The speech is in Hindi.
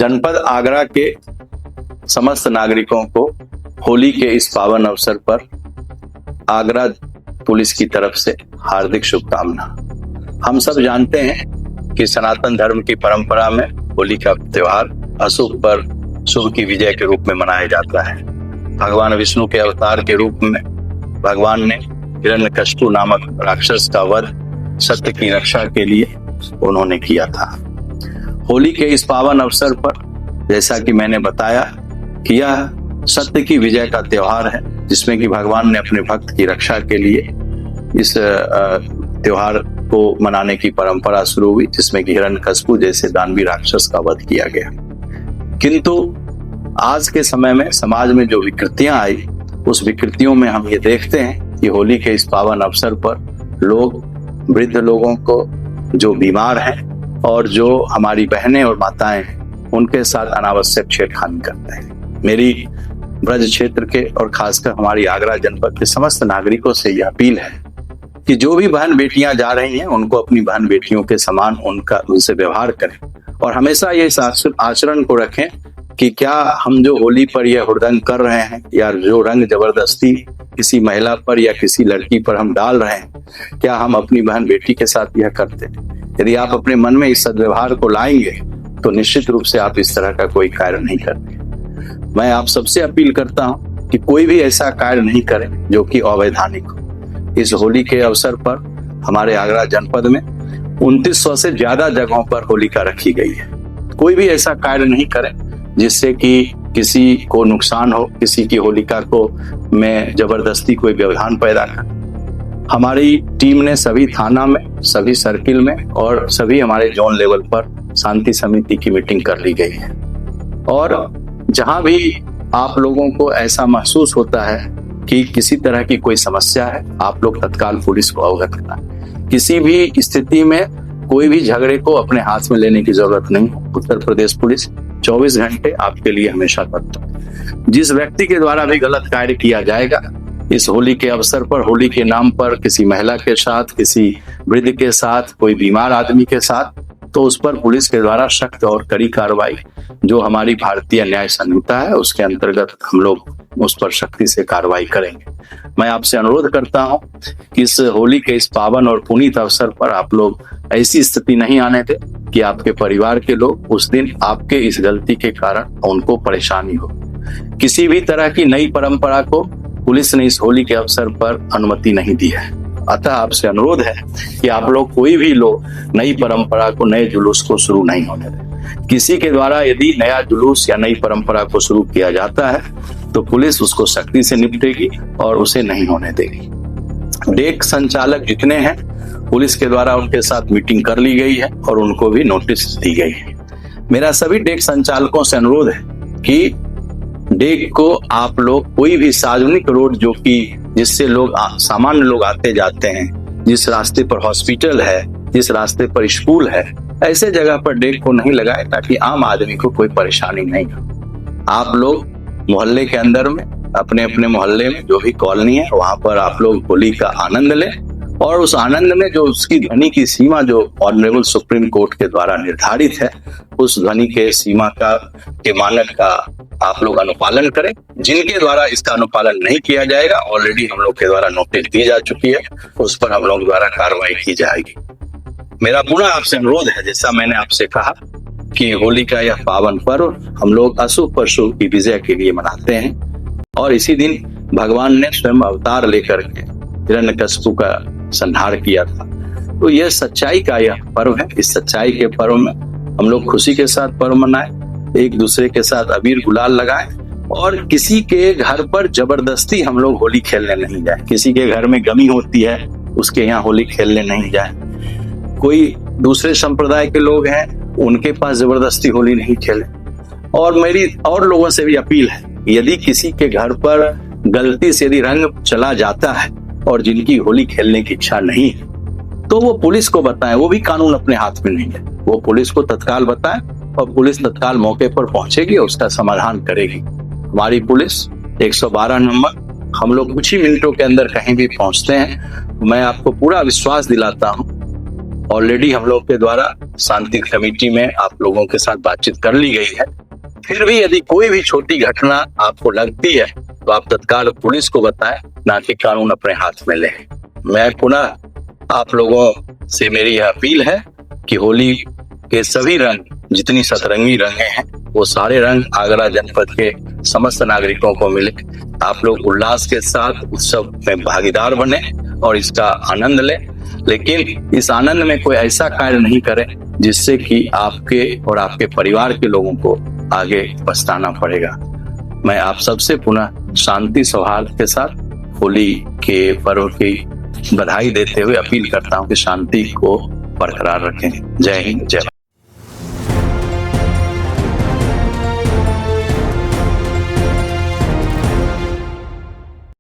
जनपद आगरा के समस्त नागरिकों को होली के इस पावन अवसर पर आगरा पुलिस की तरफ से हार्दिक शुभकामना। हम सब जानते हैं कि सनातन धर्म की परंपरा में होली का त्योहार अशुभ पर शुभ की विजय के रूप में मनाया जाता है। भगवान विष्णु के अवतार के रूप में भगवान ने हिरण्यकशिपु नामक राक्षस का वध सत्य की रक्षा के लिए उन्होंने किया था। होली के इस पावन अवसर पर जैसा कि मैंने बताया कि यह सत्य की विजय का त्योहार है, जिसमें कि भगवान ने अपने भक्त की रक्षा के लिए इस त्योहार को मनाने की परंपरा शुरू हुई, जिसमें कि हिरण्यकशिपु जैसे दानवी राक्षस का वध किया गया। किंतु आज के समय में समाज में जो विकृतियां आई, उस विकृतियों में हम ये देखते हैं कि होली के इस पावन अवसर पर लोग वृद्ध लोगों को, जो बीमार हैं और जो हमारी बहनें और माताएं हैं, उनके साथ अनावश्यक छेड़खानी करते हैं। मेरी ब्रज क्षेत्र के और खासकर हमारी आगरा जनपद के समस्त नागरिकों से यह अपील है कि जो भी बहन बेटियां जा रही हैं, उनको अपनी बहन बेटियों के समान उनसे व्यवहार करें और हमेशा ये आचरण को रखें कि क्या हम जो होली पर यह हुड़दंग कर रहे हैं या जो रंग जबरदस्ती किसी महिला पर या किसी लड़की पर हम डाल रहे हैं, क्या हम अपनी बहन बेटी के साथ यह करते हैं? यदि आप अपने मन में इस सद्व्यवहार को लाएंगे तो निश्चित रूप से आप इस तरह का कोई कार्य नहीं करते। मैं आप सबसे अपील करता हूं कि कोई भी ऐसा कार्य नहीं करे जो कि अवैधानिक हो। इस होली के अवसर पर हमारे आगरा जनपद में 2900 से ज्यादा जगहों पर होलिका रखी गई है। कोई भी ऐसा कार्य नहीं करे जिससे कि किसी को नुकसान हो, किसी की होलिका को में जबरदस्ती कोई व्यवधान पैदा करे। हमारी टीम ने सभी थाना में, सभी सर्किल में और सभी हमारे जोन लेवल पर शांति समिति की मीटिंग कर ली गई है। और जहां भी आप लोगों को ऐसा महसूस होता है कि किसी तरह की कोई समस्या है, आप लोग तत्काल पुलिस को अवगत कराएं। किसी भी स्थिति में कोई भी झगड़े को अपने हाथ में लेने की जरूरत नहीं। उत्तर प्रदेश पुलिस 24 घंटे आपके लिए हमेशा तत्पर। जिस व्यक्ति के द्वारा भी गलत कार्य किया जाएगा इस होली के अवसर पर, होली के नाम पर किसी महिला के साथ, किसी वृद्ध के साथ, कोई बीमार आदमी के साथ, तो उस पर पुलिस के द्वारा सख्त और कड़ी कार्रवाई, जो हमारी भारतीय न्याय संहिता है उसके अंतर्गत हम लोग उस पर सख्ती से कार्रवाई करेंगे। मैं आपसे अनुरोध करता हूं कि इस होली के इस पावन और पुनीत अवसर पर आप लोग ऐसी स्थिति नहीं आने दें कि आपके परिवार के लोग उस दिन आपके इस गलती के कारण उनको परेशानी हो। किसी भी तरह की नई परंपरा को पुलिस ने इस होली के अवसर पर अनुमति नहीं दी है। अतः आपसे अनुरोध है कि आप लोग कोई भी लोग नई परंपरा को, नए जुलूस को शुरू नहीं होने दें। किसी के द्वारा यदि नया जुलूस या नई परंपरा को शुरू किया जाता है तो पुलिस उसको सख्ती से निपटेगी और उसे नहीं होने देगी। डेक संचालक जितने हैं, पुलिस के द्वारा उनके साथ मीटिंग कर ली गई है और उनको भी नोटिस दी गई है। मेरा सभी डेक संचालकों से अनुरोध है कि डेक को आप लोग कोई भी सार्वजनिक रोड जो कि जिससे लोग सामान्य लोग आते जाते हैं, जिस रास्ते पर हॉस्पिटल है, जिस रास्ते पर स्कूल है, ऐसे जगह पर डेक को नहीं लगाए ताकि आम आदमी को कोई परेशानी नहीं हो। आप लोग मोहल्ले के अंदर में, अपने अपने मोहल्ले में जो भी कॉलोनी है, वहां पर आप लोग होली का आनंद लें और उस आनंद में जो उसकी ध्वनि की सीमा जो ऑनरेबल सुप्रीम कोर्ट के द्वारा निर्धारित है, उस ध्वनि के सीमा के मानक का आप लोग अनुपालन करें। जिनके द्वारा इसका अनुपालन नहीं किया जाएगा, ऑलरेडी हम लोग के द्वारा नोटिस दी जा चुकी है, उस पर हम लोग द्वारा कार्रवाई की जाएगी। मेरा पुनः आपसे अनुरोध है, जैसा मैंने आपसे कहा कि होली का यह पावन पर्व हम लोग अशुभ पर शुभ की विजय के लिए मनाते हैं और इसी दिन भगवान ने स्वयं अवतार लेकर के हिरण्यकशिपु का संहार किया था। तो यह सच्चाई का यह पर्व है। इस सच्चाई के पर्व में हम लोग खुशी के साथ पर्व मनाएं, एक दूसरे के साथ अबीर गुलाल लगाएं और किसी के घर पर जबरदस्ती हम लोग होली खेलने नहीं जाए। किसी के घर में गमी होती है, उसके यहाँ होली खेलने नहीं जाए। कोई दूसरे संप्रदाय के लोग हैं, उनके पास जबरदस्ती होली नहीं खेले। और मेरी और लोगों से भी अपील है, यदि किसी के घर पर गलती से यदि रंग चला जाता है और जिनकी होली खेलने की इच्छा नहीं है, तो वो पुलिस को बताएं। वो भी कानून अपने हाथ में नहीं है, वो पुलिस को तत्काल बताएं और पुलिस तत्काल मौके पर पहुंचेगी और उसका समाधान करेगी। हमारी पुलिस 112 नंबर, हम लोग कुछ ही मिनटों के अंदर कहीं भी पहुंचते हैं। मैं आपको पूरा विश्वास दिलाता हूं ऑलरेडी हम लोग के द्वारा शांति कमेटी में आप लोगों के साथ बातचीत कर ली गई है। फिर भी यदि कोई भी छोटी घटना आपको लगती है तो आप तत्काल पुलिस को बताएं, ना कि कानून अपने हाथ में लें। मैं पुनः आप लोगों से मेरी यह अपील है कि होली के सभी रंग, जितनी सतरंगी रंगे हैं, वो सारे रंग आगरा जनपद के समस्त नागरिकों को मिले। आप लोग उल्लास के साथ उत्सव में भागीदार बने और इसका आनंद लें, लेकिन इस आनंद में कोई ऐसा कार्य नहीं करें जिससे कि आपके और आपके परिवार के लोगों को आगे पछताना पड़ेगा। मैं आप सबसे पुनः शांति सौहार्द के साथ होली के पर्व की बधाई देते हुए अपील करता हूं कि शांति को बरकरार रखें। जय हिंद, जय भारत।